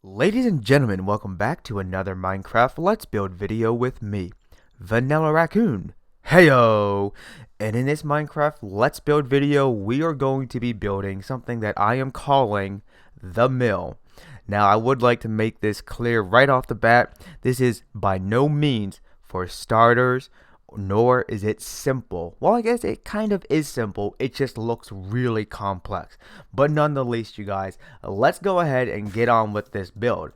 Ladies and gentlemen, welcome back to another Minecraft Let's Build video with me, Vanillaraccoon. Heyo! And in this Minecraft Let's Build video, we are going to be building something that I am calling the mill. Now, I would like to make this clear right off the bat. This is by no means for starters, nor is it simple. Well, I guess it kind of is simple. It just looks really complex. But nonetheless, you guys, let's go ahead and get on with this build.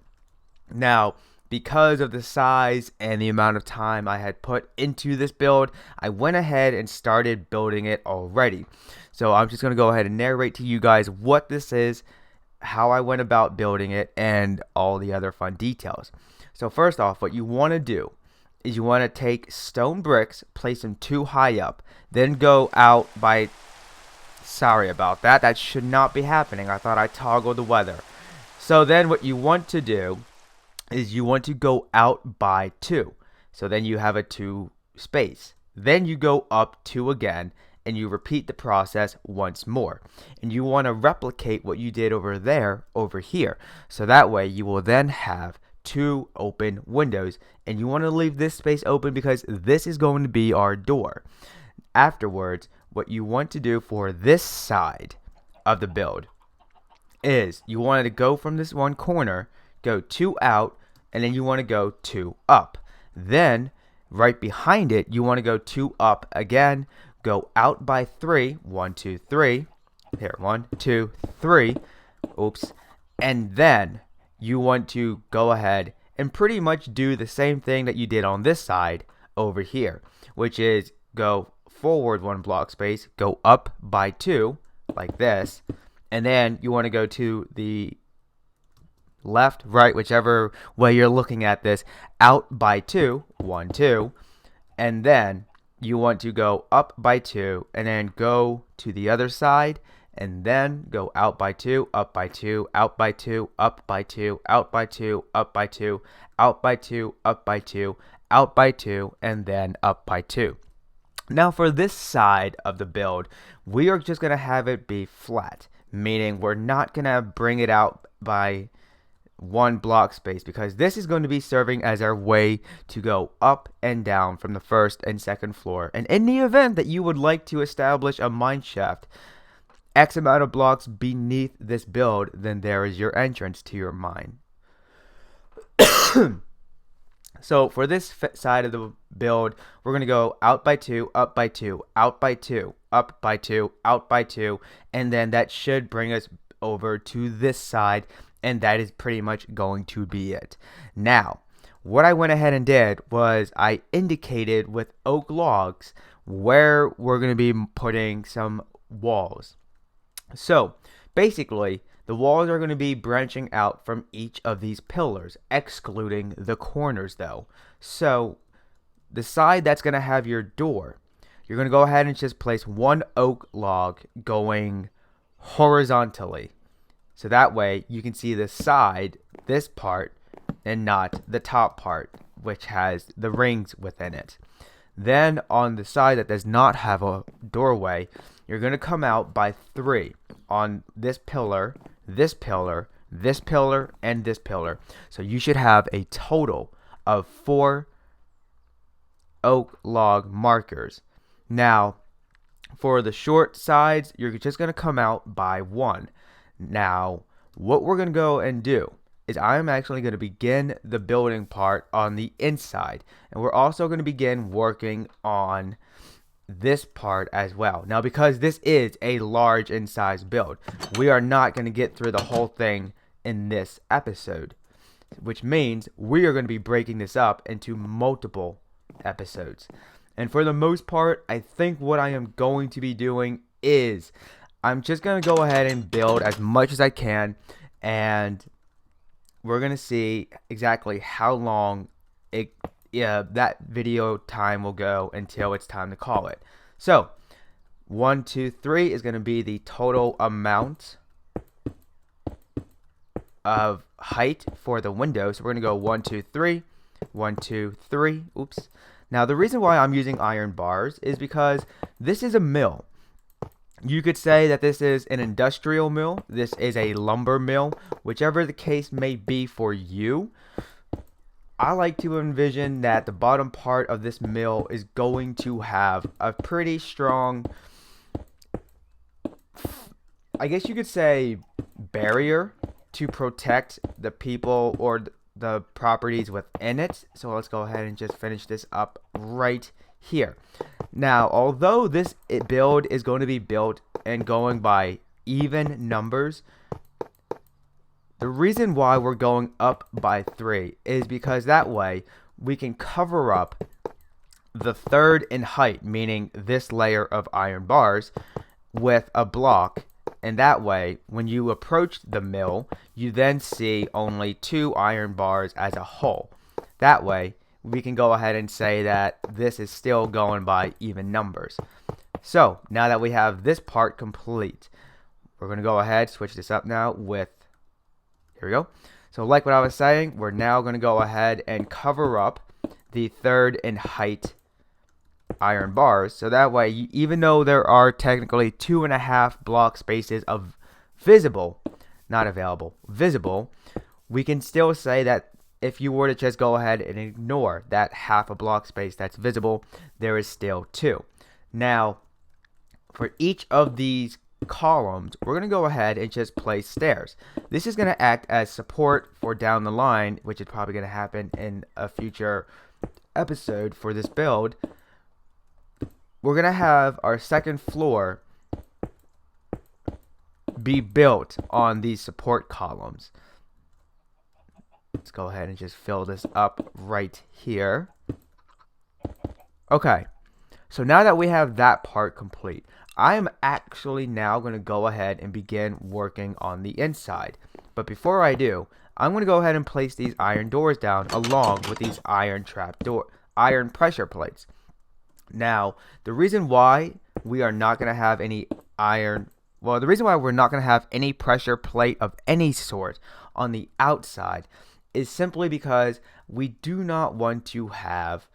Now, because of the size and the amount of time I had put into this build, I went ahead and started building it already. So I'm just going to go ahead and narrate to you guys what this is, how I went about building it, and all the other fun details. So first off, what you want to do is you want to take stone bricks, place them too high up, then go out by, sorry about that, that should not be happening. I thought I toggled the weather. So then what you want to do is you want to go out by 2. So then you have a 2 space. Then you go up 2 again, and you repeat the process once more. And you want to replicate what you did over there, over here. So that way you will then have 2 open windows, and you want to leave this space open because this is going to be our door. Afterwards, what you want to do for this side of the build is you want to go from this one corner, go 2 out, and then you want to go 2 up. Then right behind it, you want to go 2 up again, go out by 3, 1 2 3 here, 1 2 3, oops, and then you want to go ahead and pretty much do the same thing that you did on this side over here, which is go forward 1 block space, go up by 2 like this, and then you want to go to the left, right, whichever way you're looking at this, out by 2, 1 2, and then you want to go up by 2 and then go to the other side, and then go out by 2, up by 2, out by 2, up by 2, out by 2, up by 2, out by 2, up by 2, out by 2, and then up by 2. Now for this side of the build, we are just going to have it be flat, meaning we're not going to bring it out by 1 block space, because this is going to be serving as our way to go up and down from the first and second floor. And in the event that you would like to establish a mine shaft X amount of blocks beneath this build, then there is your entrance to your mine. So for this side of the build, we're going to go out by 2, up by 2, out by 2, up by 2, out by 2, and then that should bring us over to this side, and that is pretty much going to be it. Now, what I went ahead and did was I indicated with oak logs where we're going to be putting some walls. So basically, the walls are going to be branching out from each of these pillars, excluding the corners though. So the side that's going to have your door, you're going to go ahead and just place 1 oak log going horizontally. So that way you can see the side, this part, and not the top part, which has the rings within it. Then on the side that does not have a doorway, you're going to come out by 3 on this pillar, this pillar, this pillar, and this pillar. So you should have a total of 4 oak log markers. Now, for the short sides, you're just going to come out by 1. Now, what we're going to go and do is I'm actually going to begin the building part on the inside, and we're also going to begin working on this part as well. Now, because this is a large in size build, we are not going to get through the whole thing in this episode, which means we are going to be breaking this up into multiple episodes. And for the most part, I think what I am going to be doing is I'm just going to go ahead and build as much as I can, and we're going to see exactly how long that video time will go until it's time to call it. So 1 2 3 is going to be the total amount of height for the window. So we're going to go 1 2 3, 1 2 3. Oops. Now the reason why I'm using iron bars is because this is a mill. You could say that this is an industrial mill. This is a lumber mill, whichever the case may be for you. I like to envision that the bottom part of this mill is going to have a pretty strong, I guess you could say, barrier to protect the people or the properties within it. So let's go ahead and just finish this up right here. Now, although this build is going to be built and going by even numbers, the reason why we're going up by 3 is because that way we can cover up the third in height, meaning this layer of iron bars, with a block. And that way, when you approach the mill, you then see only 2 iron bars as a whole. That way, we can go ahead and say that this is still going by even numbers. So, now that we have this part complete, we're going to go ahead, switch this up now with, here we go. So like what I was saying, we're now going to go ahead and cover up the third in height iron bars, so that way, even though there are technically 2.5 block spaces of visible, not available, visible, we can still say that if you were to just go ahead and ignore that half a block space that's visible, there is still 2. Now, for each of these columns, we're going to go ahead and just place stairs. This is going to act as support for down the line, which is probably going to happen in a future episode for this build. We're going to have our second floor be built on these support columns. Let's go ahead and just fill this up right here. Okay, so now that we have that part complete, I am actually now going to go ahead and begin working on the inside. But before I do, I'm going to go ahead and place these iron doors down along with these iron pressure plates. Now, the reason why we are not going to have any the reason why we're not going to have any pressure plate of any sort on the outside is simply because we do not want to have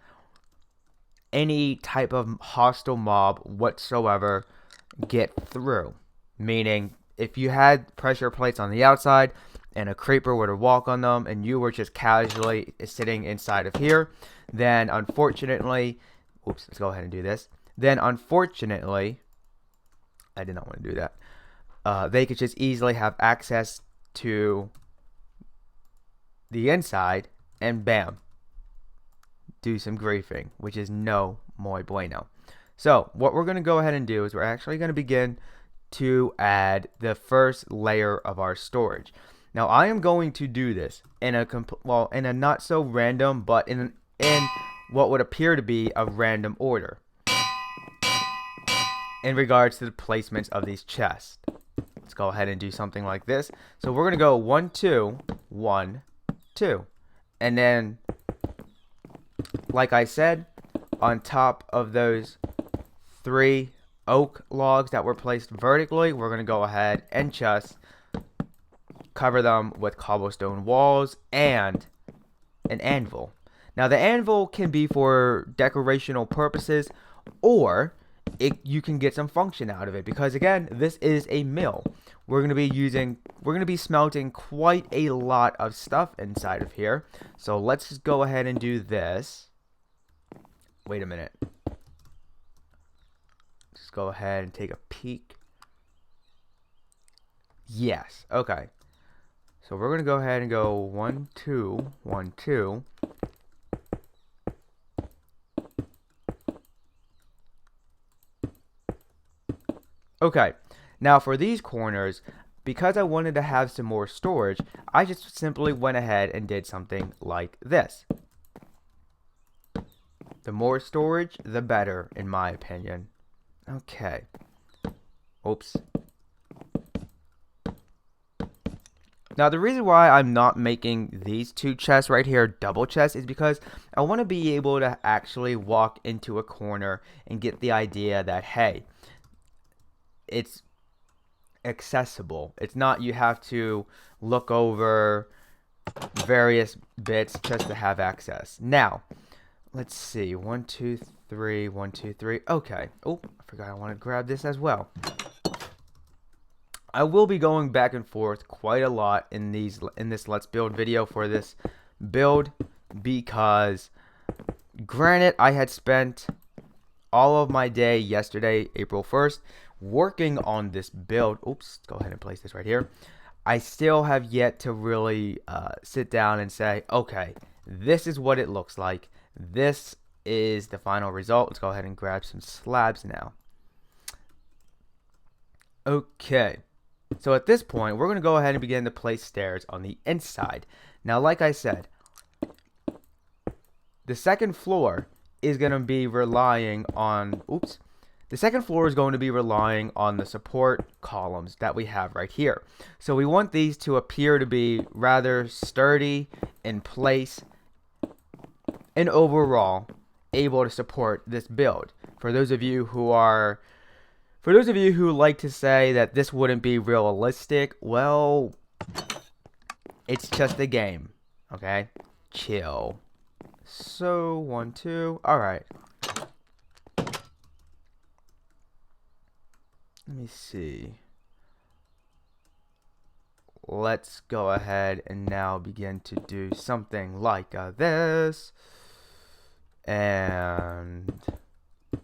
any type of hostile mob whatsoever get through. Meaning, if you had pressure plates on the outside and a creeper were to walk on them and you were just casually sitting inside of here, then unfortunately, oops, let's go ahead and do this. Then unfortunately, I did not want to do that. They could just easily have access to the inside and bam, do some griefing, which is no muy bueno. So what we're going to go ahead and do is we're actually going to begin to add the first layer of our storage. Now I am going to do this in a not so random, but in what would appear to be a random order in regards to the placements of these chests. Let's go ahead and do something like this. So we're going to go 1 2 1 2, and then like I said, on top of those 3 oak logs that were placed vertically, we're going to go ahead and just cover them with cobblestone walls and an anvil. Now the anvil can be for decorational purposes, or you can get some function out of it, because again, this is a mill. We're going to be smelting quite a lot of stuff inside of here. So let's just go ahead and do this. Wait a minute. Just go ahead and take a peek. Yes, okay. So we're going to go ahead and go 1 2 1 2. Okay, now for these corners, because I wanted to have some more storage, I just simply went ahead and did something like this. The more storage, the better, in my opinion. Okay. Oops. Now the reason why I'm not making these 2 chests right here double chests is because I want to be able to actually walk into a corner and get the idea that, hey, it's accessible. It's not you have to look over various bits just to have access. Now, let's see. 1 2 3 1 2 3. Okay. Oh, I forgot I want to grab this as well. I will be going back and forth quite a lot in this Let's Build video for this build, because granted I had spent all of my day yesterday, April 1st, working on this build. Oops, go ahead and place this right here. I still have yet to really sit down and say, okay, this is what it looks like. This is the final result. Let's go ahead and grab some slabs now. Okay, so at this point, we're going to go ahead and begin to place stairs on the inside. Now, like I said, the second floor is going to be relying on, the second floor is going to be relying on the support columns that we have right here. So we want these to appear to be rather sturdy in place and overall able to support this build. For those of you who like to say that this wouldn't be realistic, well, it's just a game, okay? Chill. So, 1, 2, alright. Let me see. Let's go ahead and now begin to do something like this. And,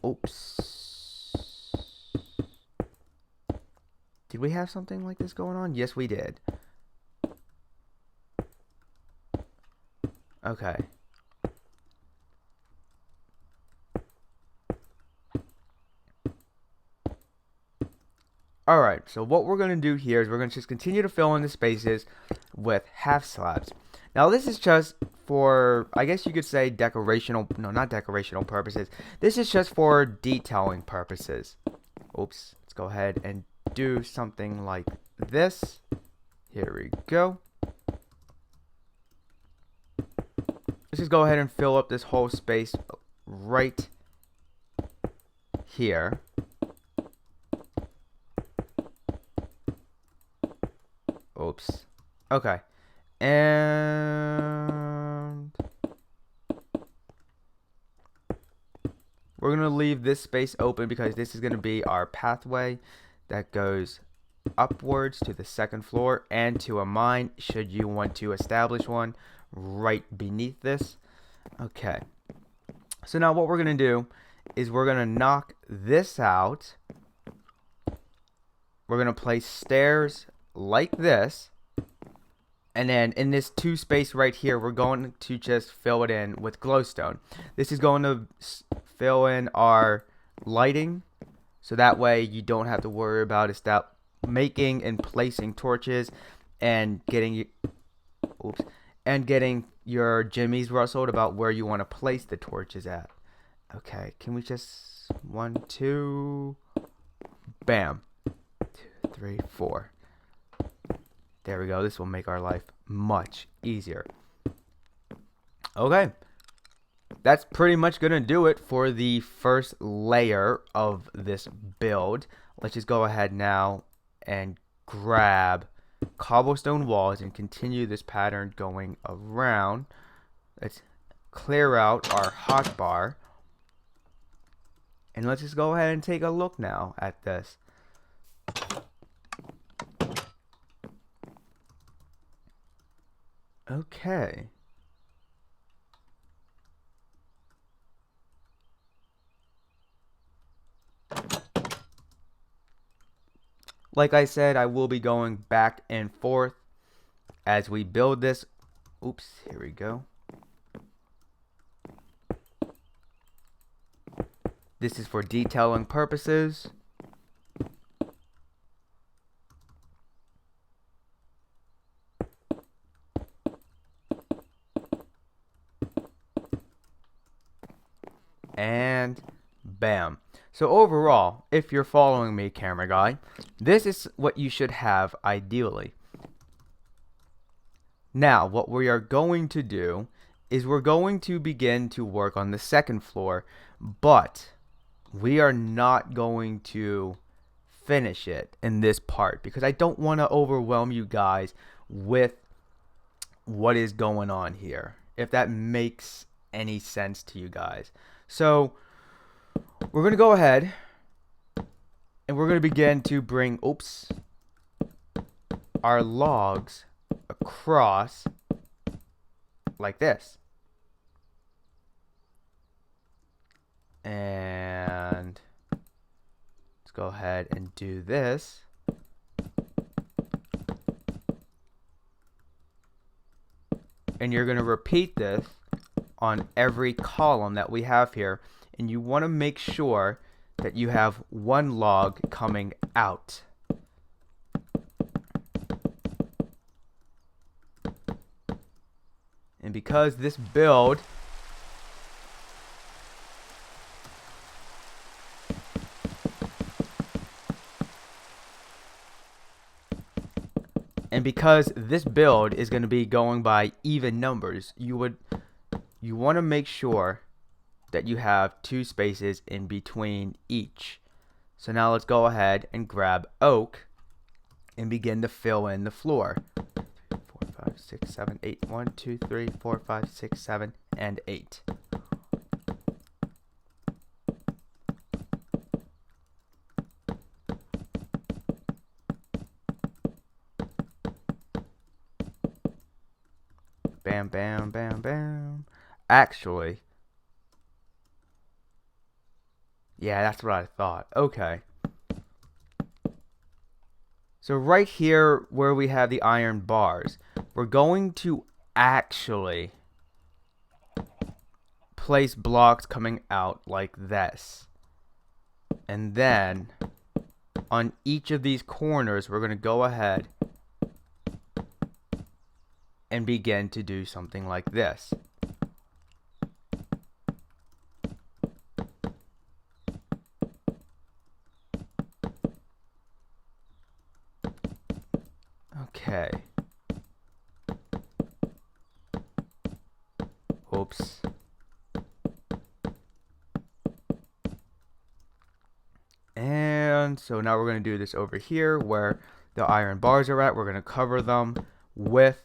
oops. Did we have something like this going on? Yes, we did. Okay. Alright, so what we're going to do here is we're going to just continue to fill in the spaces with half slabs. Now this is just for, I guess you could say decorational, no, not decorational purposes. This is just for detailing purposes. Oops, let's go ahead and do something like this. Here we go. Let's just go ahead and fill up this whole space right here. Oops. Okay. And we're going to leave this space open because this is going to be our pathway that goes upwards to the second floor and to a mine, should you want to establish one right beneath this. Okay. So now what we're going to do is we're going to knock this out. We're going to place stairs like this, and then in this 2 space right here, we're going to just fill it in with glowstone. This is going to fill in our lighting, so that way you don't have to worry about making and placing torches and getting your jimmies rustled about where you want to place the torches at. Okay, can we just 1, 2, bam, 2, 3, 4. There we go. This will make our life much easier. Okay. That's pretty much going to do it for the first layer of this build. Let's just go ahead now and grab cobblestone walls and continue this pattern going around. Let's clear out our hotbar. And let's just go ahead and take a look now at this. Okay. Like I said, I will be going back and forth as we build this. Oops, here we go. This is for detailing purposes. And bam. So overall, if you're following me, camera guy, this is what you should have ideally. Now, what we are going to do is we're going to begin to work on the second floor, but we are not going to finish it in this part because I don't want to overwhelm you guys with what is going on here, if that makes any sense to you guys. So we're going to go ahead and we're going to begin to bring, our logs across like this. And let's go ahead and do this. And you're going to repeat this on every column that we have here. And you want to make sure that you have one log coming out. And because this build is going to be going by even numbers, you want to make sure that you have 2 spaces in between each. So now let's go ahead and grab oak and begin to fill in the floor. 4, 5, 6, 7, 8. 1, 2, 3, 4, 5, 6, 7, and 8. Bam, bam, bam, bam. Actually, yeah, that's what I thought. Okay. So right here where we have the iron bars, we're going to actually place blocks coming out like this. And then on each of these corners, we're going to go ahead and begin to do something like this. Okay. Oops. And so now we're going to do this over here where the iron bars are at. We're going to cover them with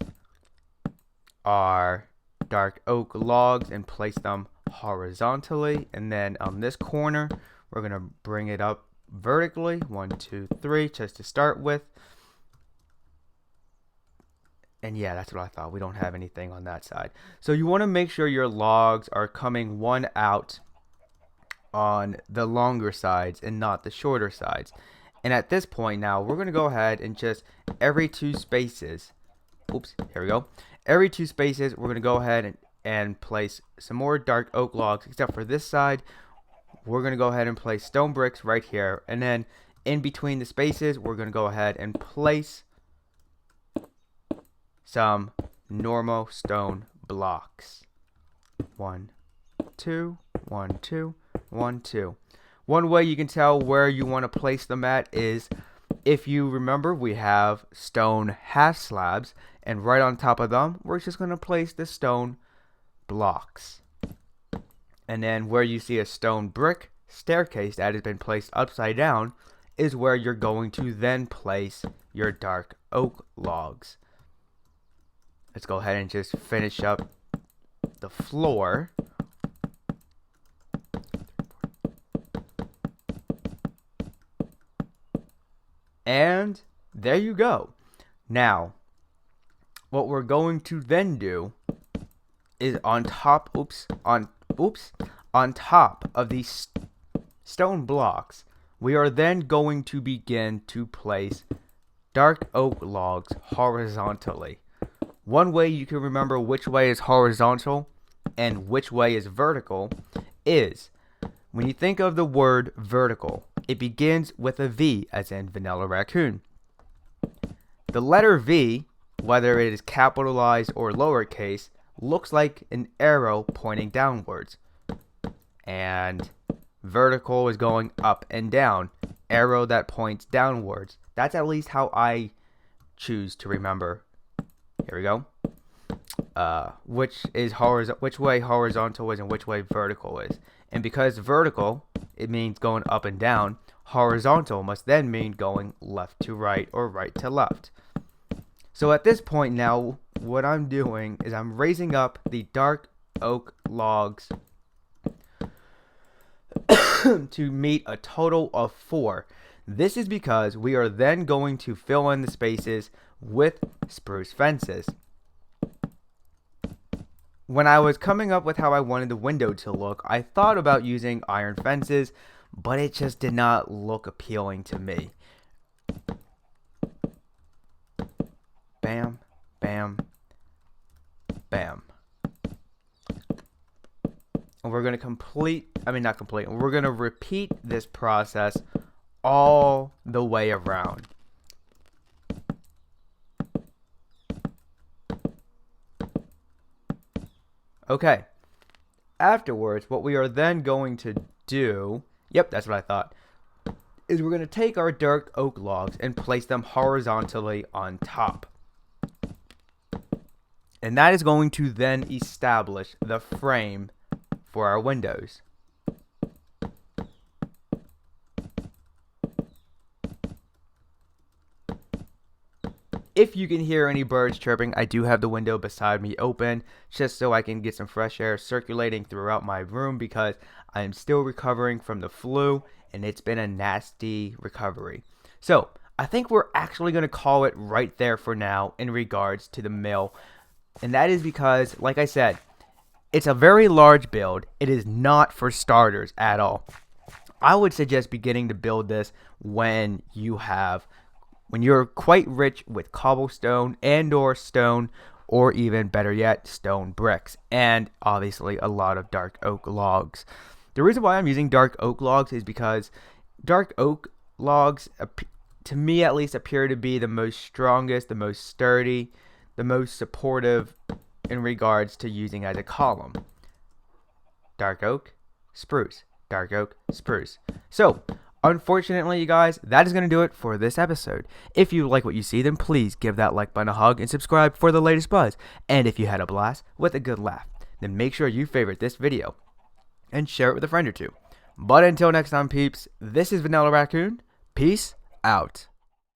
our dark oak logs and place them horizontally. And then on this corner, we're going to bring it up vertically. 1, 2, 3, just to start with. And yeah, that's what I thought. We don't have anything on that side. So you want to make sure your logs are coming one out on the longer sides and not the shorter sides. And at this point now, we're going to go ahead and just every 2 spaces, oops, here we go. Every 2 spaces, we're going to go ahead and place some more dark oak logs, except for this side. We're going to go ahead and place stone bricks right here. And then in between the spaces, we're going to go ahead and place some normal stone blocks. 1, 2, 1, 2, 1, 2. One way you can tell where you want to place them at is, if you remember, we have stone half slabs, and right on top of them, we're just going to place the stone blocks. And then where you see a stone brick staircase that has been placed upside down is where you're going to then place your dark oak logs. Let's go ahead and just finish up the floor. And there you go. Now, what we're going to then do is on top of these stone blocks, we are then going to begin to place dark oak logs horizontally. One way you can remember which way is horizontal and which way is vertical is, when you think of the word vertical, it begins with a V, as in Vanillaraccoon. The letter V, whether it is capitalized or lowercase, looks like an arrow pointing downwards. And vertical is going up and down. Arrow that points downwards. That's at least how I choose to remember. Here we go. Which way horizontal is and which way vertical is. And because vertical, it means going up and down, horizontal must then mean going left to right or right to left. So at this point now, what I'm doing is I'm raising up the dark oak logs to meet a total of 4. This is because we are then going to fill in the spaces with spruce fences. When I was coming up with how I wanted the window to look, I thought about using iron fences, but it just did not look appealing to me. Bam, bam, bam. And we're going to we're going to repeat this process all the way around. Okay. Afterwards, what we are then going to do, yep, that's what I thought, is we're going to take our dark oak logs and place them horizontally on top. And that is going to then establish the frame for our windows. If you can hear any birds chirping, I do have the window beside me open just so I can get some fresh air circulating throughout my room because I am still recovering from the flu and it's been a nasty recovery. So I think we're actually going to call it right there for now in regards to the mill. And that is because, like I said, it's a very large build. It is not for starters at all. I would suggest beginning to build this when you're quite rich with cobblestone and or stone, or even better yet, stone bricks, and obviously a lot of dark oak logs. The reason why I'm using dark oak logs is because dark oak logs, to me at least, appear to be the most strongest, the most sturdy, the most supportive in regards to using as a column. Dark oak, spruce. Dark oak, spruce. So, unfortunately, you guys, that is going to do it for this episode. If you like what you see, then please give that like button a hug and subscribe for the latest buzz. And if you had a blast with a good laugh, then make sure you favorite this video and share it with a friend or two. But until next time, peeps, this is Vanillaraccoon. Peace out.